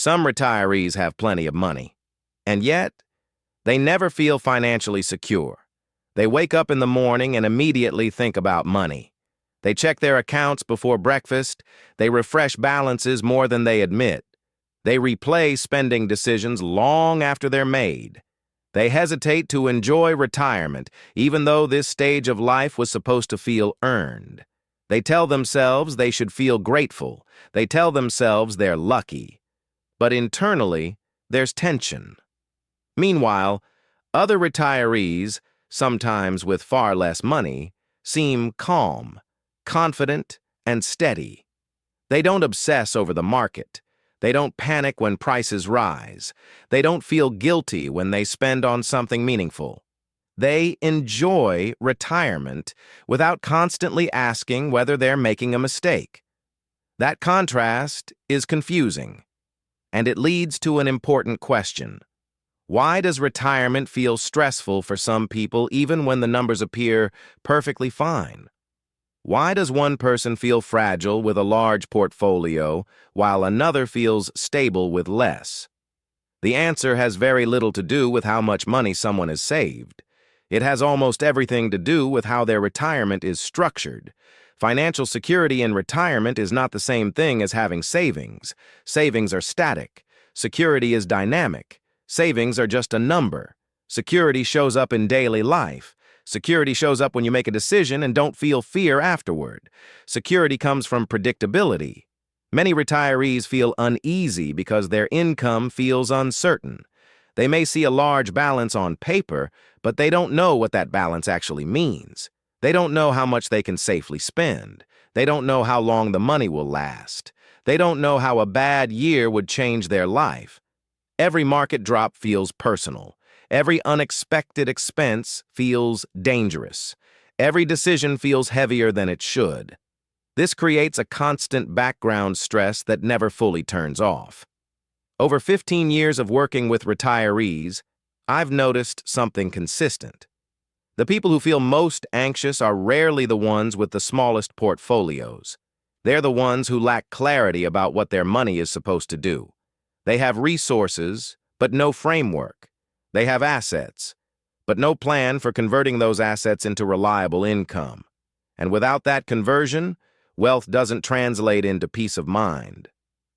Some retirees have plenty of money, and yet they never feel financially secure. They wake up in the morning and immediately think about money. They check their accounts before breakfast. They refresh balances more than they admit. They replay spending decisions long after they're made. They hesitate to enjoy retirement, even though this stage of life was supposed to feel earned. They tell themselves they should feel grateful. They tell themselves they're lucky. But internally, there's tension. Meanwhile, other retirees, sometimes with far less money, seem calm, confident, and steady. They don't obsess over the market. They don't panic when prices rise. They don't feel guilty when they spend on something meaningful. They enjoy retirement without constantly asking whether they're making a mistake. That contrast is confusing, and it leads to an important question. Why does retirement feel stressful for some people even when the numbers appear perfectly fine? Why does one person feel fragile with a large portfolio while another feels stable with less? The answer has very little to do with how much money someone has saved. It has almost everything to do with how their retirement is structured. Financial security in retirement is not the same thing as having savings. Savings are static. Security is dynamic. Savings are just a number. Security shows up in daily life. Security shows up when you make a decision and don't feel fear afterward. Security comes from predictability. Many retirees feel uneasy because their income feels uncertain. They may see a large balance on paper, but they don't know what that balance actually means. They don't know how much they can safely spend. They don't know how long the money will last. They don't know how a bad year would change their life. Every market drop feels personal. Every unexpected expense feels dangerous. Every decision feels heavier than it should. This creates a constant background stress that never fully turns off. Over 15 years of working with retirees, I've noticed something consistent. The people who feel most anxious are rarely the ones with the smallest portfolios. They're the ones who lack clarity about what their money is supposed to do. They have resources, but no framework. They have assets, but no plan for converting those assets into reliable income. And without that conversion, wealth doesn't translate into peace of mind.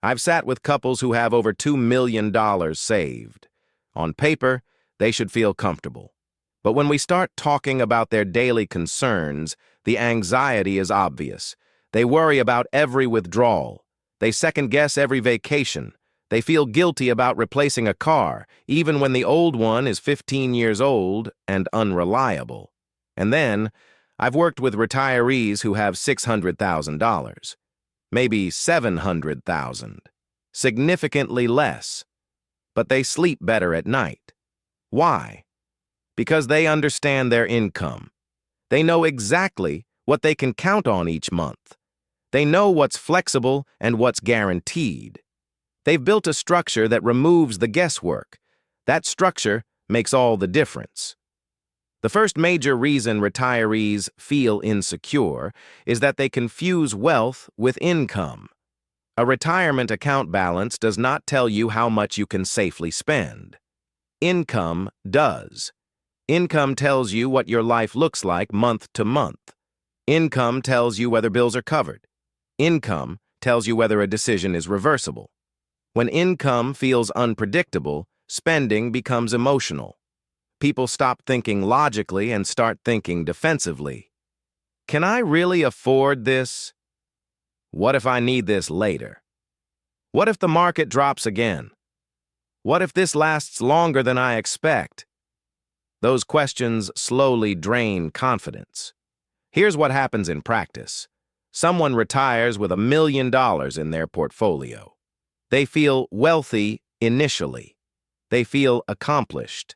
I've sat with couples who have over $2 million saved. On paper, they should feel comfortable. But when we start talking about their daily concerns, the anxiety is obvious. They worry about every withdrawal. They second-guess every vacation. They feel guilty about replacing a car, even when the old one is 15 years old and unreliable. And then, I've worked with retirees who have $600,000, maybe $700,000, significantly less. But they sleep better at night. Why? Because they understand their income. They know exactly what they can count on each month. They know what's flexible and what's guaranteed. They've built a structure that removes the guesswork. That structure makes all the difference. The first major reason retirees feel insecure is that they confuse wealth with income. A retirement account balance does not tell you how much you can safely spend. Income does. Income tells you what your life looks like month to month. Income tells you whether bills are covered. Income tells you whether a decision is reversible. When income feels unpredictable, spending becomes emotional. People stop thinking logically and start thinking defensively. Can I really afford this? What if I need this later? What if the market drops again? What if this lasts longer than I expect? Those questions slowly drain confidence. Here's what happens in practice. Someone retires with $1 million in their portfolio. They feel wealthy initially. They feel accomplished.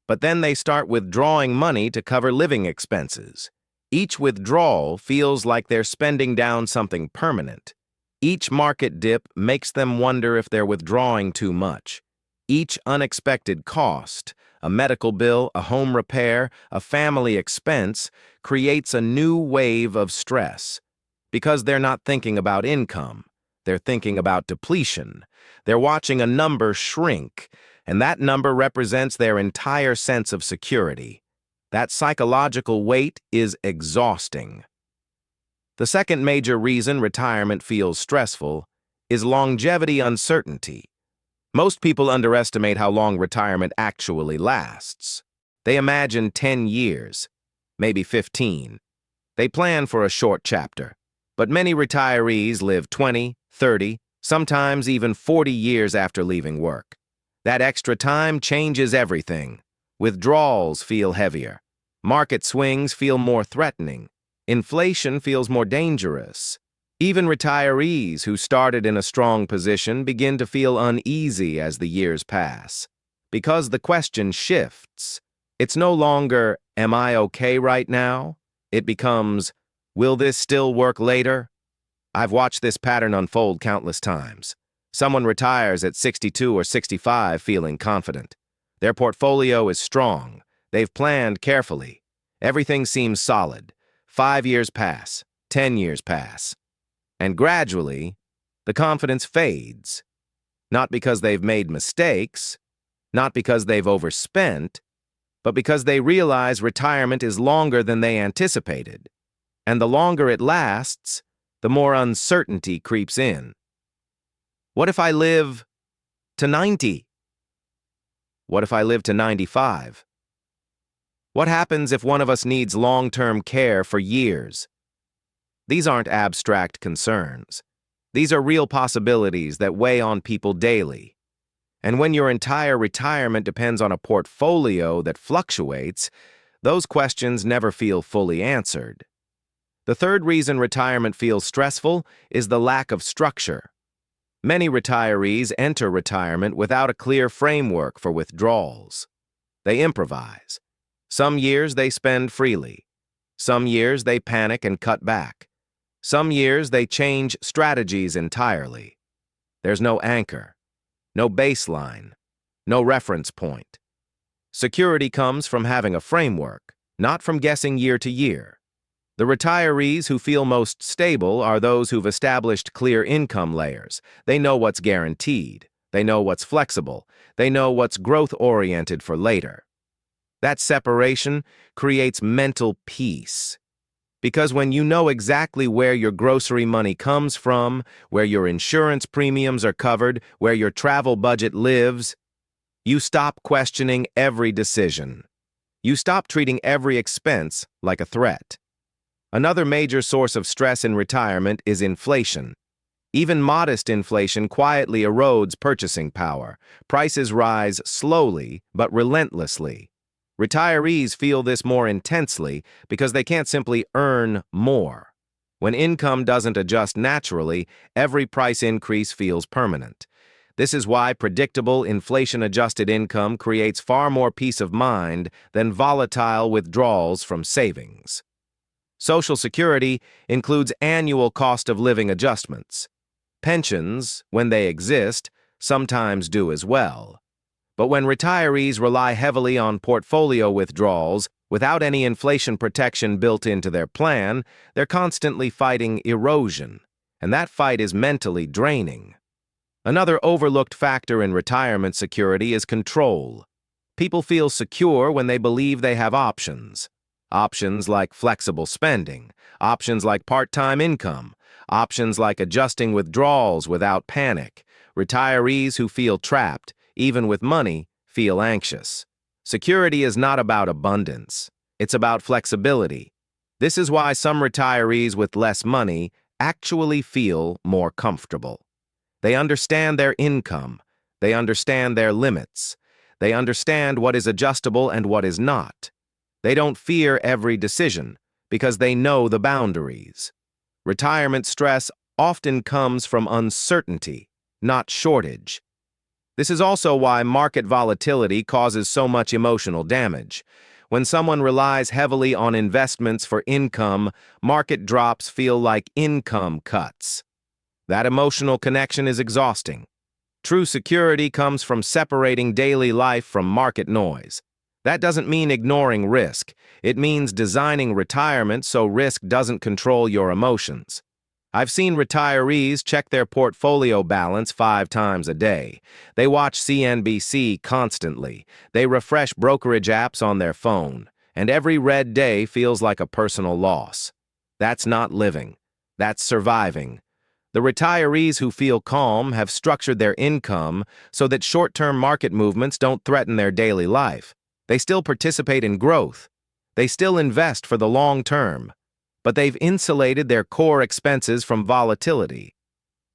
But then they start withdrawing money to cover living expenses. Each withdrawal feels like they're spending down something permanent. Each market dip makes them wonder if they're withdrawing too much. Each unexpected cost, a medical bill, a home repair, a family expense, creates a new wave of stress. Because they're not thinking about income. they're thinking about depletion. They're watching a number shrink, and that number represents their entire sense of security. That psychological weight is exhausting. The second major reason retirement feels stressful is longevity uncertainty. Most people underestimate how long retirement actually lasts. They imagine 10 years, maybe 15. They plan for a short chapter, but many retirees live 20, 30, sometimes even 40 years after leaving work. That extra time changes everything. Withdrawals feel heavier. Market swings feel more threatening. Inflation feels more dangerous. Even retirees who started in a strong position begin to feel uneasy as the years pass. Because the question shifts. It's no longer, am I okay right now? It becomes, will this still work later? I've watched this pattern unfold countless times. Someone retires at 62 or 65 feeling confident. Their portfolio is strong. They've planned carefully. Everything seems solid. 5 years pass. 10 years pass. And gradually, the confidence fades. Not because they've made mistakes, not because they've overspent, but because they realize retirement is longer than they anticipated. And the longer it lasts, the more uncertainty creeps in. What if I live to 90? What if I live to 95? What happens if one of us needs long-term care for years? These aren't abstract concerns. These are real possibilities that weigh on people daily. And when your entire retirement depends on a portfolio that fluctuates, those questions never feel fully answered. The third reason retirement feels stressful is the lack of structure. Many retirees enter retirement without a clear framework for withdrawals. They improvise. Some years they spend freely. Some years they panic and cut back. Some years they change strategies entirely. There's no anchor. No baseline, no reference point. Security comes from having a framework, not from guessing year to year. The retirees who feel most stable are those who've established clear income layers. They know what's guaranteed. They know what's flexible. They know what's growth-oriented for later. That separation creates mental peace. Because when you know exactly where your grocery money comes from, where your insurance premiums are covered, where your travel budget lives, you stop questioning every decision. You stop treating every expense like a threat. Another major source of stress in retirement is inflation. Even modest inflation quietly erodes purchasing power. Prices rise slowly but relentlessly. Retirees feel this more intensely because they can't simply earn more. When income doesn't adjust naturally, every price increase feels permanent. This is why predictable inflation-adjusted income creates far more peace of mind than volatile withdrawals from savings. Social Security includes annual cost of living adjustments. Pensions, when they exist, sometimes do as well. But when retirees rely heavily on portfolio withdrawals without any inflation protection built into their plan, they're constantly fighting erosion, and that fight is mentally draining. Another overlooked factor in retirement security is control. People feel secure when they believe they have options. Options like flexible spending, options like part-time income, options like adjusting withdrawals without panic. Retirees who feel trapped, even with money, feel anxious. Security is not about abundance. It's about flexibility. This is why some retirees with less money actually feel more comfortable. They understand their income. They understand their limits. They understand what is adjustable and what is not. They don't fear every decision because they know the boundaries. Retirement stress often comes from uncertainty, not shortage. This is also why market volatility causes so much emotional damage. When someone relies heavily on investments for income, market drops feel like income cuts. That emotional connection is exhausting. True security comes from separating daily life from market noise. That doesn't mean ignoring risk. It means designing retirement so risk doesn't control your emotions. I've seen retirees check their portfolio balance 5 times a day. They watch CNBC constantly. They refresh brokerage apps on their phone. And every red day feels like a personal loss. That's not living. That's surviving. The retirees who feel calm have structured their income so that short-term market movements don't threaten their daily life. They still participate in growth. They still invest for the long term. But they've insulated their core expenses from volatility.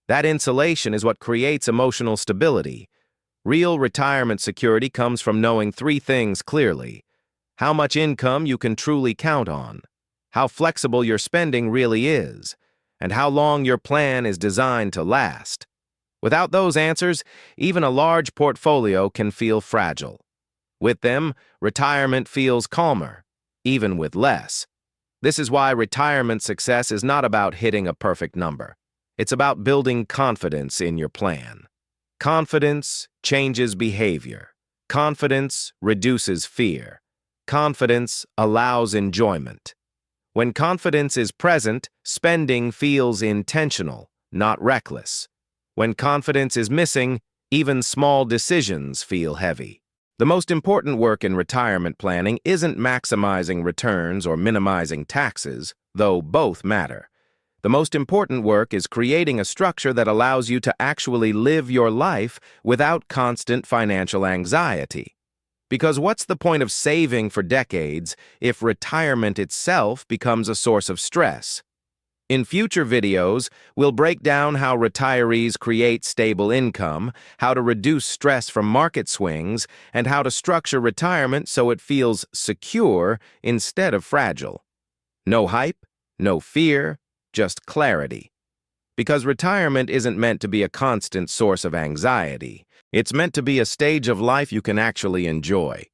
That insulation is what creates emotional stability. Real retirement security comes from knowing 3 things clearly: how much income you can truly count on, how flexible your spending really is, and how long your plan is designed to last. Without those answers, even a large portfolio can feel fragile. With them, retirement feels calmer, even with less. This is why retirement success is not about hitting a perfect number. It's about building confidence in your plan. Confidence changes behavior. Confidence reduces fear. Confidence allows enjoyment. When confidence is present, spending feels intentional, not reckless. When confidence is missing, even small decisions feel heavy. The most important work in retirement planning isn't maximizing returns or minimizing taxes, though both matter. The most important work is creating a structure that allows you to actually live your life without constant financial anxiety. Because what's the point of saving for decades if retirement itself becomes a source of stress? In future videos, we'll break down how retirees create stable income, how to reduce stress from market swings, and how to structure retirement so it feels secure instead of fragile. No hype, no fear, just clarity. Because retirement isn't meant to be a constant source of anxiety. It's meant to be a stage of life you can actually enjoy.